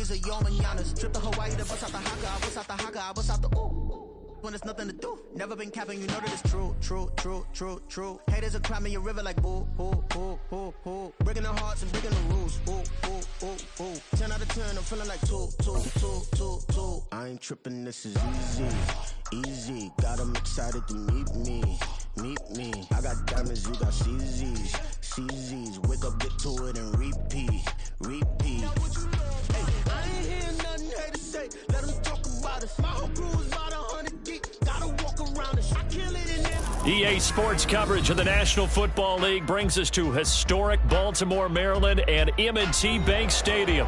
days of your mananas. Trip to Hawaii to bust out the haka. I bust out the haka. I bust out the ooh. When there's nothing to do. Never been capping, you know that it's true, true, true, true, true. Haters are climbing your river like boo, boo, boo, boo, boo. Breaking their hearts and breaking the rules. Ooh, ooh, ooh, ooh. 10 out of 10, I'm feeling like 2, 2, 2, 2, 2. I ain't tripping, this is easy, easy. Got 'em excited to meet me, meet me. I got diamonds, you got CZs, CZs. Wake up, get to it and repeat, repeat. Hey, I ain't hearing nothing haters say. Let them talk about us. My whole crew is about 100 deep. Gotta walk around us. I kill it in there. EA Sports coverage of the National Football League brings us to historic Baltimore, Maryland, and M&T Bank Stadium.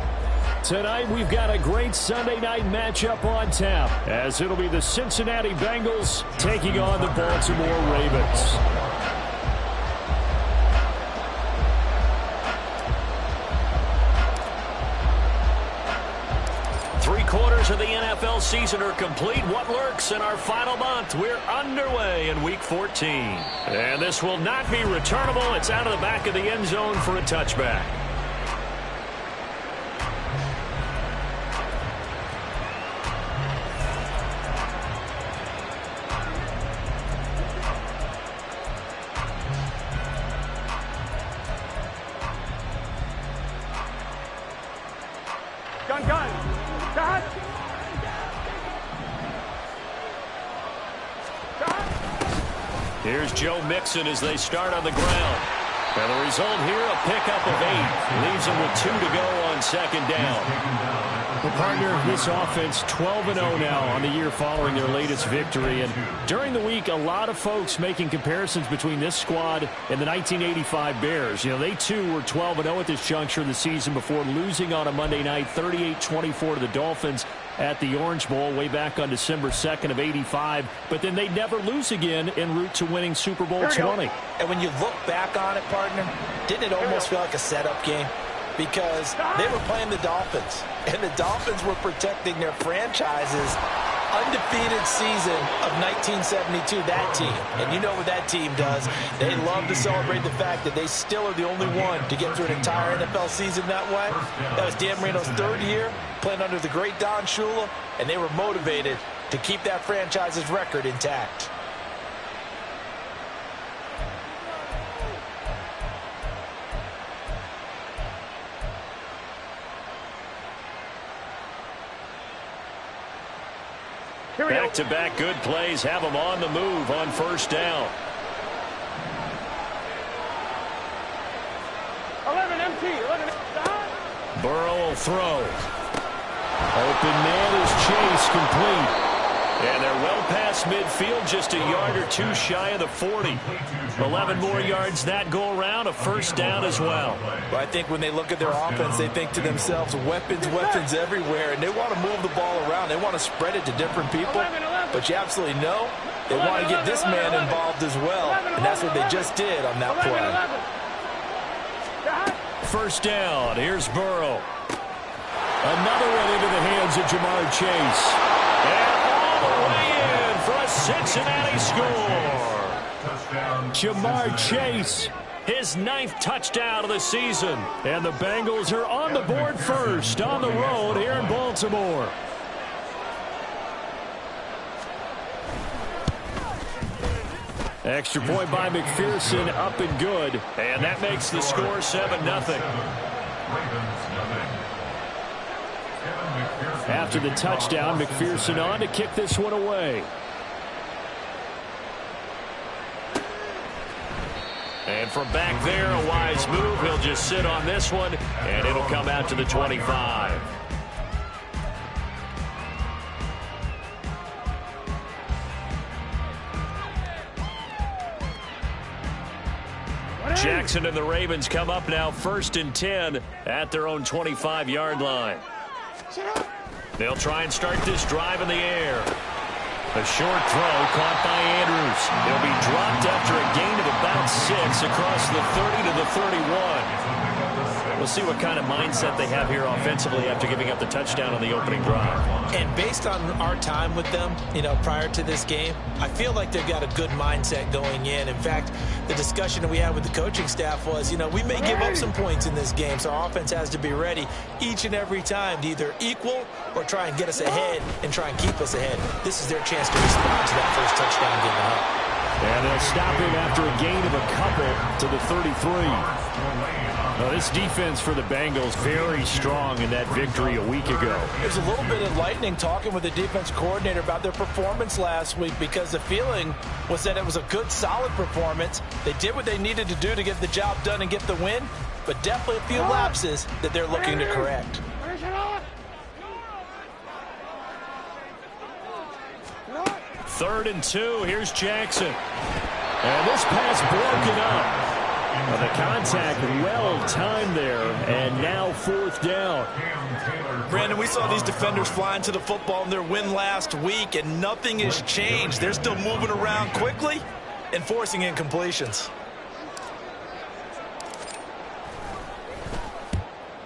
Tonight, we've got a great Sunday night matchup on tap, as it'll be the Cincinnati Bengals taking on the Baltimore Ravens. Three-quarters of the NFL season are complete. What lurks in our final month? We're underway in Week 14. And this will not be returnable. It's out of the back of the end zone for a touchback. Gun. Shot. Here's Joe Mixon as they start on the ground. And the result here, a pickup of 8. Leaves them with 2 to go on second down. The partner of this offense, 12-0 now on the year following their latest victory. And during the week, a lot of folks making comparisons between this squad and the 1985 Bears. You know, they too were 12-0 at this juncture of the season before losing on a Monday night 38-24 to the Dolphins at the Orange Bowl way back on December 2nd of 85. But then they'd never lose again en route to winning Super Bowl 20. And when you look back on it, partner, didn't it almost feel like a setup game? Because they were playing the Dolphins, and the Dolphins were protecting their franchise's undefeated season of 1972, that team. And you know what that team does. They love to celebrate the fact that they still are the only one to get through an entire NFL season that way. That was Dan Marino's 3rd year, playing under the great Don Shula, and they were motivated to keep that franchise's record intact. Back-to-back good plays have them on the move on first down. 11 empty. 11 Burrow will throw. Open man is Chase, complete. And they're well past midfield, just a yard or 2 shy of the 40. 11 more yards that go around, a first down as well. Well, I think when they look at their offense, they think to themselves, weapons everywhere, and they want to move the ball around. They want to spread it to different people, but you absolutely know they want to get this man involved as well, and that's what they just did on that play. First down, here's Burrow. Another one into the hands of Jamar Chase. And all the way in for a Cincinnati score. Jamar Chase, his 9th touchdown of the season. And the Bengals are on the board first on the road here in Baltimore. Extra point by McPherson, up and good. And that makes the score 7-0. After the touchdown, McPherson on to kick this one away. And from back there, a wise move. He'll just sit on this one, and it'll come out to the 25. Jackson and the Ravens come up now 1st and 10 at their own 25-yard line. They'll try and start this drive in the air. A short throw caught by Andrews. He'll be dropped after a gain of about 6 across the 30 to the 31. We'll see what kind of mindset they have here offensively after giving up the touchdown on the opening drive. And based on our time with them, prior to this game, I feel like they've got a good mindset going in. In fact, the discussion that we had with the coaching staff was, we may give up some points in this game, so our offense has to be ready each and every time to either equal or try and get us ahead and try and keep us ahead. This is their chance to respond to that first touchdown given up. And they'll stop him after a gain of a couple to the 33. Now, this defense for the Bengals very strong in that victory a week ago. It was a little bit enlightening talking with the defense coordinator about their performance last week, because the feeling was that it was a good, solid performance. They did what they needed to do to get the job done and get the win, but definitely a few lapses that they're looking to correct. Third and 2. Here's Jackson. And this pass broken up. Well, the contact well-timed there, and now fourth down. Brandon, we saw these defenders flying to the football in their win last week, and nothing has changed. They're still moving around quickly and forcing incompletions.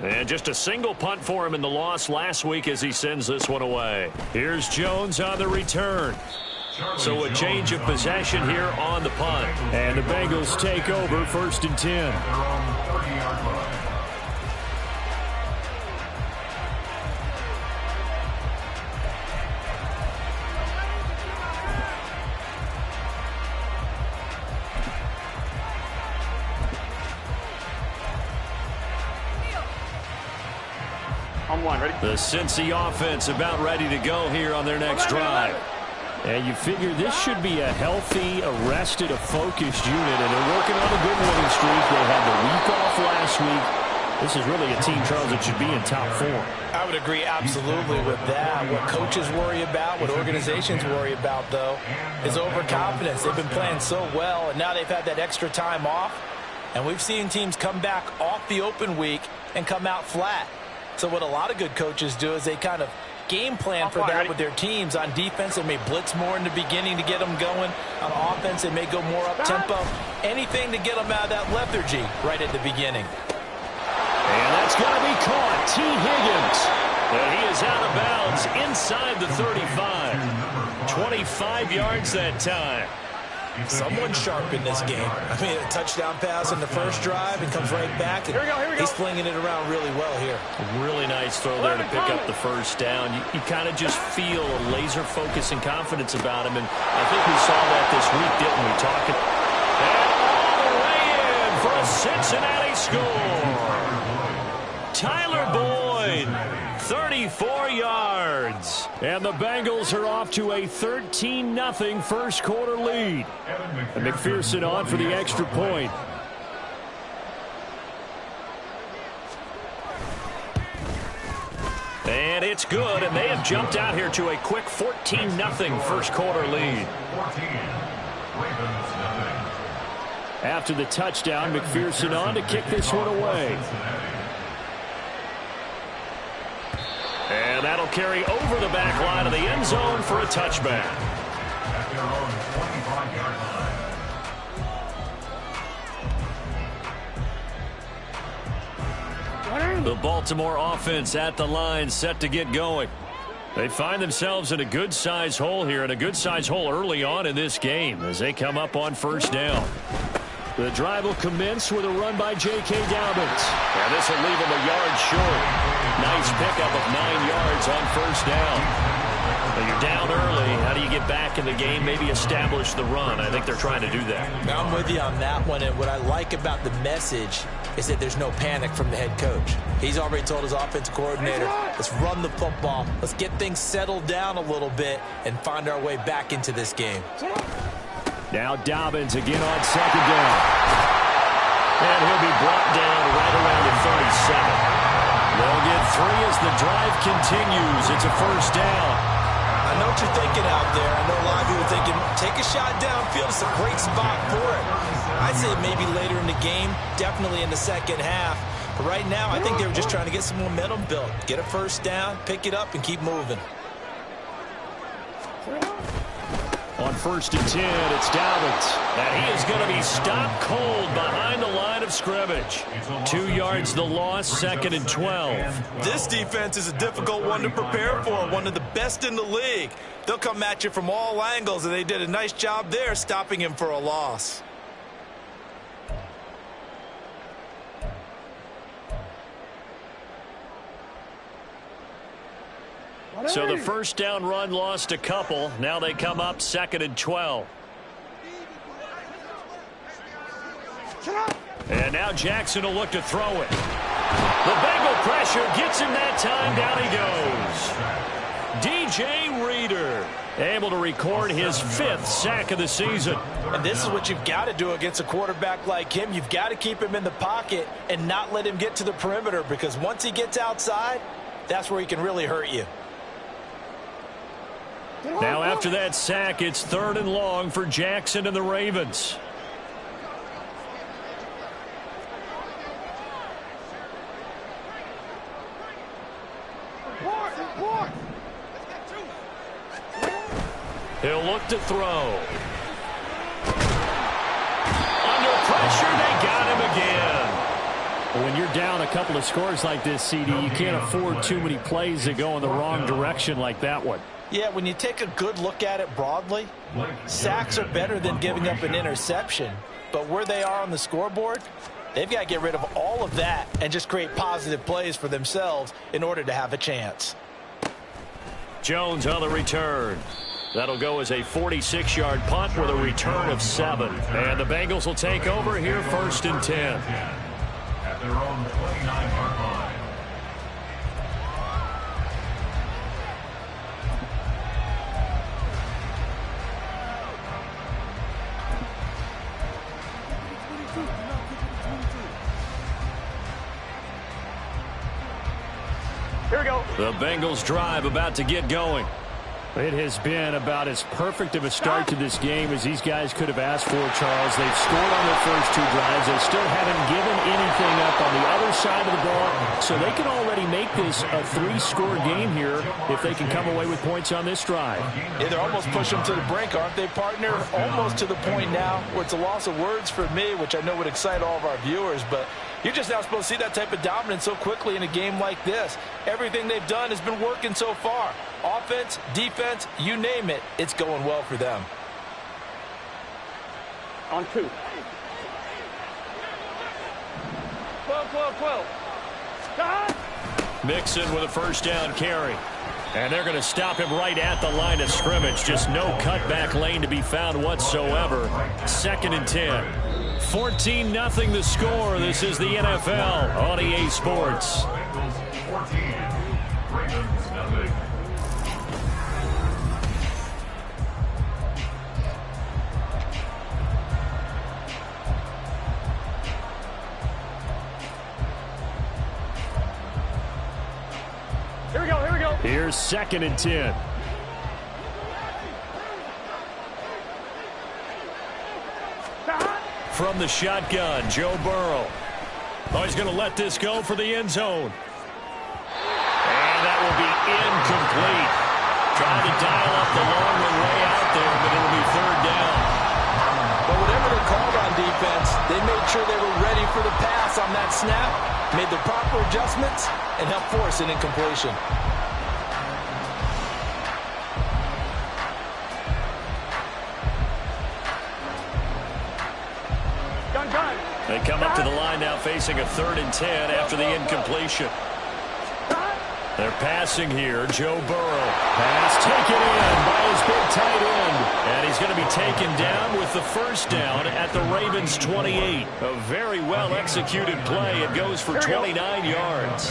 And just a single punt for him in the loss last week as he sends this one away. Here's Jones on the return. So a change of possession here on the punt. And the Bengals take over 1st and 10. On one, ready? The Cincy offense about ready to go here on their next drive. And you figure this should be a healthy, arrested, a focused unit, and they're working on a good winning streak. They had the week off last week. This is really a team, Charles, that should be in top 4. I would agree absolutely with that. What coaches worry about, what organizations worry about, though, is overconfidence. They've been playing so well, and now they've had that extra time off. And we've seen teams come back off the open week and come out flat. So what a lot of good coaches do is they kind of game plan for that with their teams. On defense, they may blitz more in the beginning to get them going. On offense, they may go more up-tempo. Anything to get them out of that lethargy right at the beginning. And that's going to be caught. T. Higgins. And he is out of bounds inside the 35. 25 yards that time. Someone sharp in this game. I mean, a touchdown pass in the first drive and comes right back. And here we go. He's flinging it around really well here. Really nice throw there to pick up the first down. You kind of just feel a laser focus and confidence about him. And I think we saw that this week, didn't we? Talking. And all the way in for a Cincinnati score. Tyler Boyd, 34 yards. And the Bengals are off to a 13-0 first quarter lead. And McPherson on for the extra point. And it's good, and they have jumped out here to a quick 14-0 first quarter lead. After the touchdown, McPherson on to kick this one away. And that'll carry over the back line of the end zone for a touchback. The Baltimore offense at the line, set to get going. They find themselves in a good-sized hole here, and a good-sized hole early on in this game as they come up on first down. The drive will commence with a run by J.K. Dobbins. And this will leave him a yard short. Nice pickup of 9 yards on first down. When you're down early, how do you get back in the game, maybe establish the run? I think they're trying to do that. I'm with you on that one, and what I like about the message is that there's no panic from the head coach. He's already told his offensive coordinator, let's run the football, let's get things settled down a little bit and find our way back into this game. Now Dobbins again on second down. And he'll be brought down right around the 37. They'll get 3 as the drive continues. It's a first down. I know what you're thinking out there. I know a lot of people are thinking, take a shot downfield. It's a great spot for it. I'd say maybe later in the game, definitely in the second half. But right now, I think they were just trying to get some momentum built. Get a first down, pick it up, and keep moving. On 1st and 10, it's Dobbins. And he is going to be stopped cold behind the line of scrimmage. 2 yards the loss, 2nd and 12. This defense is a difficult one to prepare for, one of the best in the league. They'll come at you from all angles, and they did a nice job there stopping him for a loss. So the first down run lost a couple. Now they come up 2nd and 12. And now Jackson will look to throw it. The Bengal pressure gets him that time. Down he goes. DJ Reader able to record his 5th sack of the season. And this is what you've got to do against a quarterback like him. You've got to keep him in the pocket and not let him get to the perimeter, because once he gets outside, that's where he can really hurt you. Now after that sack, it's 3rd and long for Jackson and the Ravens. He'll look to throw. Under pressure, they got him again. When you're down a couple of scores like this, CD, you can't afford too many plays that go in the wrong direction like that one. Yeah, when you take a good look at it broadly, sacks are better than giving up an interception. But where they are on the scoreboard, they've got to get rid of all of that and just create positive plays for themselves in order to have a chance. Jones on the return. That'll go as a 46-yard punt with a return of 7. And the Bengals will take over here 1st and 10. At their own 29-yard line. Here we go. The Bengals drive about to get going. It has been about as perfect of a start to this game as these guys could have asked for, Charles. They've scored on their first 2 drives. They still haven't given anything up on the other side of the ball, so they can already make this a 3-score game here if they can come away with points on this drive. Yeah, they're almost pushing them to the brink, aren't they, partner? Almost to the point now where it's a loss of words for me, which I know would excite all of our viewers, but you're just not supposed to see that type of dominance so quickly in a game like this. Everything they've done has been working so far. Offense, defense, you name it, it's going well for them. On 2. 12. Mixon with a first down carry. And they're going to stop him right at the line of scrimmage. Just no cutback lane to be found whatsoever. 2nd and 10. 14-0 the score. This is the NFL on EA Sports. Bengals 14, Ravens nothing. Here we go. Here's 2nd and 10. From the shotgun, Joe Burrow. Oh, he's going to let this go for the end zone. And that will be incomplete. Trying to dial up the long one way out there, but it'll be 3rd down. But whatever they called on defense, they made sure they were ready for the pass on that snap, made the proper adjustments, and helped force an incompletion. They come up to the line now facing a 3rd and 10 after the incompletion. They're passing here. Joe Burrow. Pass taken in by his big tight end. And he's going to be taken down with the first down at the Ravens 28. A very well-executed play. It goes for 29 yards.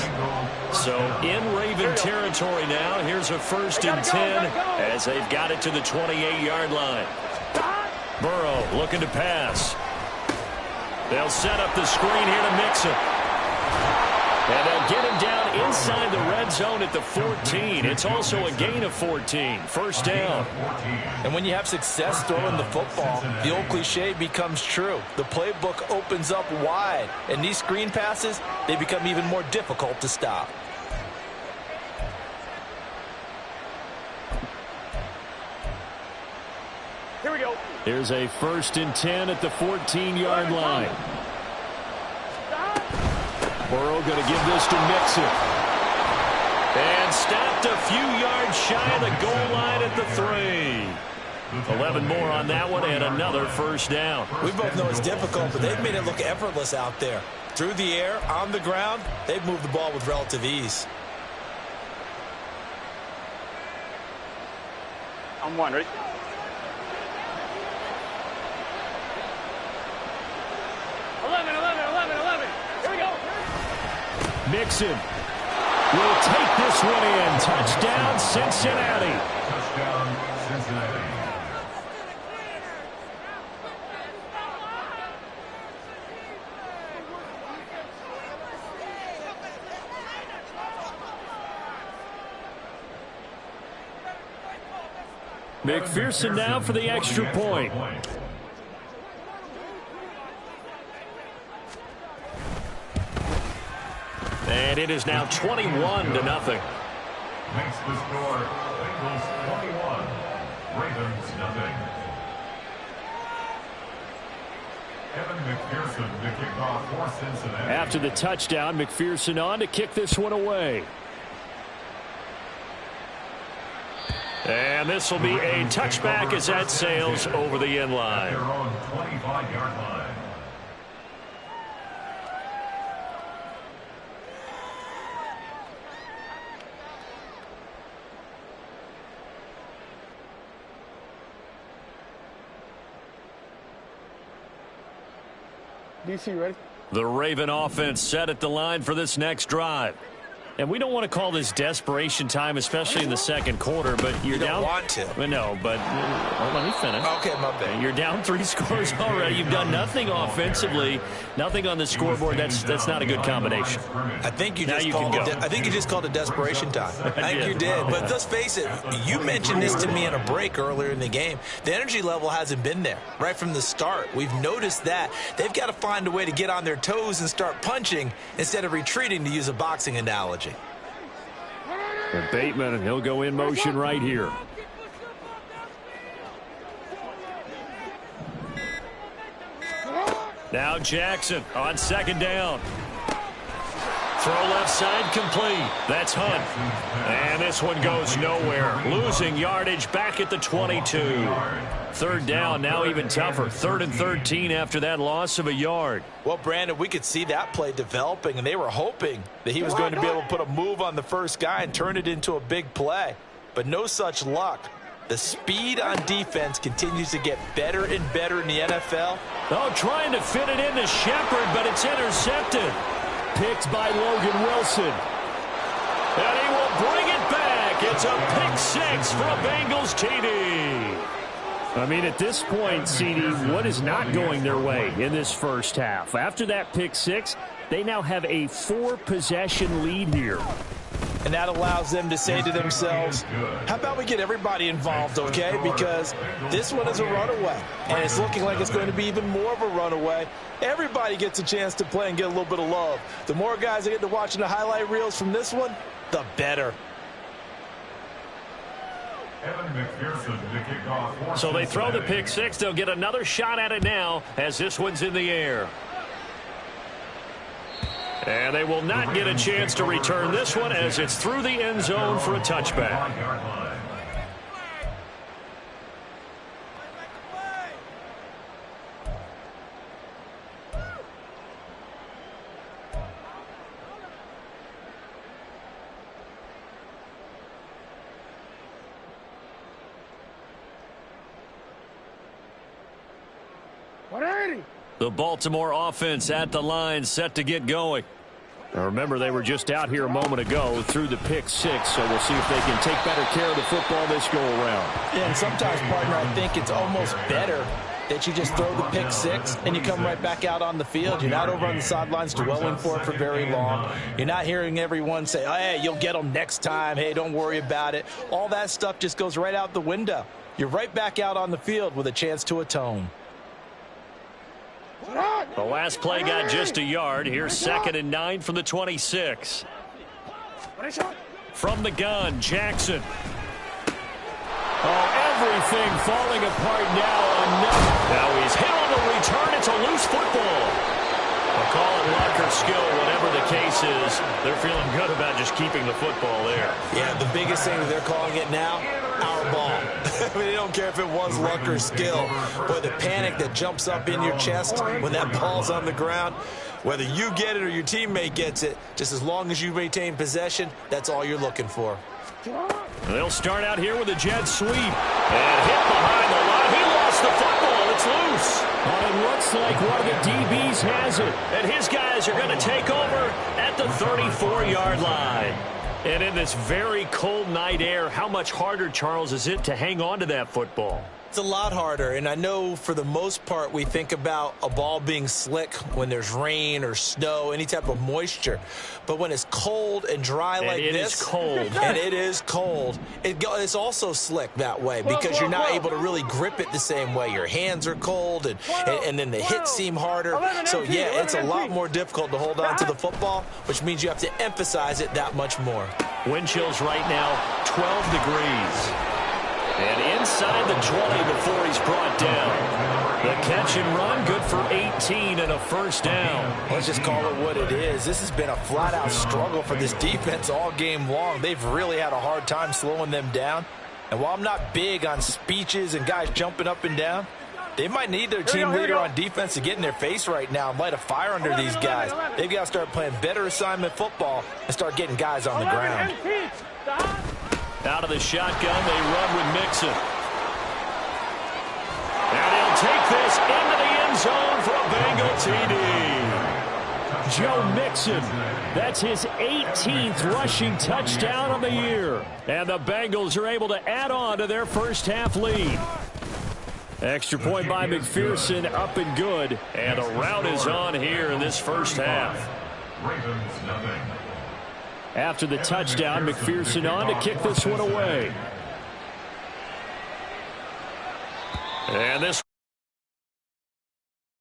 So in Raven territory now. Here's a 1st and 10 as they've got it to the 28-yard line. Burrow looking to pass. They'll set up the screen here to Mixon. And they'll get him down inside the red zone at the 14. It's also a gain of 14. 1st down. And when you have success throwing the football, the old cliche becomes true. The playbook opens up wide. And these screen passes, they become even more difficult to stop. go. Here's a 1st and 10 at the 14-yard line. Burrow going to give this to Mixon. And stopped a few yards shy of the goal line at the 3. 11 more on that one and another 1st down. We both know it's difficult, but they've made it look effortless out there. Through the air, on the ground, they've moved the ball with relative ease. On one, ready? Here we go. Mixon will take this one in. Touchdown, Cincinnati. Touchdown, Cincinnati. McPherson now for the extra point. And it is now 21-0. Makes the score Bengals 21, Ravens nothing. Evan McPherson to kick off for Cincinnati. After the touchdown, McPherson on to kick this one away. And this will be a touchback as that sails over the end line. Their own 25-yard line. DC, ready? The Raven offense set at the line for this next drive. And we don't want to call this desperation time, especially in the second quarter, but you're You don't down. want to. Well, no, but let me finish. Okay, my bad. You're down 3 scores already. You've done nothing offensively, nothing on the scoreboard. That's not a good combination. I think you Now just you called can it. go. I think you just called it desperation time. I think you did. But let's face it. You mentioned this to me in a break earlier in the game. The energy level hasn't been there right from the start. We've noticed that they've got to find a way to get on their toes and start punching instead of retreating, to use a boxing analogy. And Bateman, he'll go in motion right here. Now Jackson on 2nd down. Throw left side complete. That's Hunt. And this one goes nowhere. Losing yardage back at the 22. 3rd down, now even tougher. 3rd and 13 after that loss of a yard. Well, Brandon, we could see that play developing, and they were hoping that he was going to be able to put a move on the first guy and turn it into a big play. But no such luck. The speed on defense continues to get better and better in the NFL. Oh, trying to fit it into Shepard, but it's intercepted. Picked by Logan Wilson. And he will bring it back. It's a pick 6 for a Bengals TD. I mean, at this point, CD, what is not going their way in this first half? After that pick 6, they now have a 4-possession lead here. And that allows them to say to themselves, how about we get everybody involved, okay? Because this one is a runaway, and it's looking like it's going to be even more of a runaway. Everybody gets a chance to play and get a little bit of love. The more guys that get to watching the highlight reels from this one, the better. Evan McPherson to kick off for So they throw the Cincinnati. pick 6. They'll get another shot at it now as this one's in the air. And they will not get a chance to return this one as it's through the end zone for a touchback. 25-yard line. The Baltimore offense at the line, set to get going. Now remember, they were just out here a moment ago through the pick 6, so we'll see if they can take better care of the football this go-around. Yeah, and sometimes, partner, I think it's almost better that you just throw the pick 6 and you come right back out on the field. You're not over on the sidelines dwelling for it for very long. You're not hearing everyone say, oh, hey, you'll get them next time. Hey, don't worry about it. All that stuff just goes right out the window. You're right back out on the field with a chance to atone. The last play got just a yard. Here's 2nd and 9 from the 26. From the gun, Jackson. Oh, Everything falling apart now. Now he's hit on the return. It's a loose football. I'll call it luck or skill, whatever the case is. They're feeling good about just keeping the football there. Yeah, the biggest thing that they're calling it now, our ball. I mean, they don't care if it was luck or skill. Boy, the panic that jumps up in your chest when that ball's on the ground, whether you get it or your teammate gets it, just as long as you maintain possession, that's all you're looking for. They'll start out here with a jet sweep. And hit behind the line. He lost the football. It's loose. Well, it looks like one of the DBs has it. And his guys are going to take over at the 34-yard line. And in this very cold night air, how much harder, Charles, is it to hang on to that football? It's a lot harder, and I know for the most part we think about a ball being slick when there's rain or snow, any type of moisture. But when it's cold and dry like this, and it is cold, it's also slick that way because you're not able to really grip it the same way. Your hands are cold, and then the hits seem harder. So, yeah, it's a lot more difficult to hold on to the football, which means you have to emphasize it that much more. Wind chills right now, 12 degrees. And inside the 20 before he's brought down. The catch and run, good for 18 and a first down. Let's just call it what it is. This has been a flat-out struggle for this defense all game long. They've really had a hard time slowing them down. And while I'm not big on speeches and guys jumping up and down, they might need their team leader on defense to get in their face right now and light a fire under these guys. They've got to start playing better assignment football and start getting guys on the ground. Out of the shotgun, they run with Mixon. And he'll take this into the end zone for a Bengal TD. Joe Mixon, that's his 18th rushing touchdown of the year. And the Bengals are able to add on to their first half lead. Extra point by McPherson, up and good. And a rout is on here in this first half. Ravens nothing. After the touchdown, McPherson on to kick this one away. And this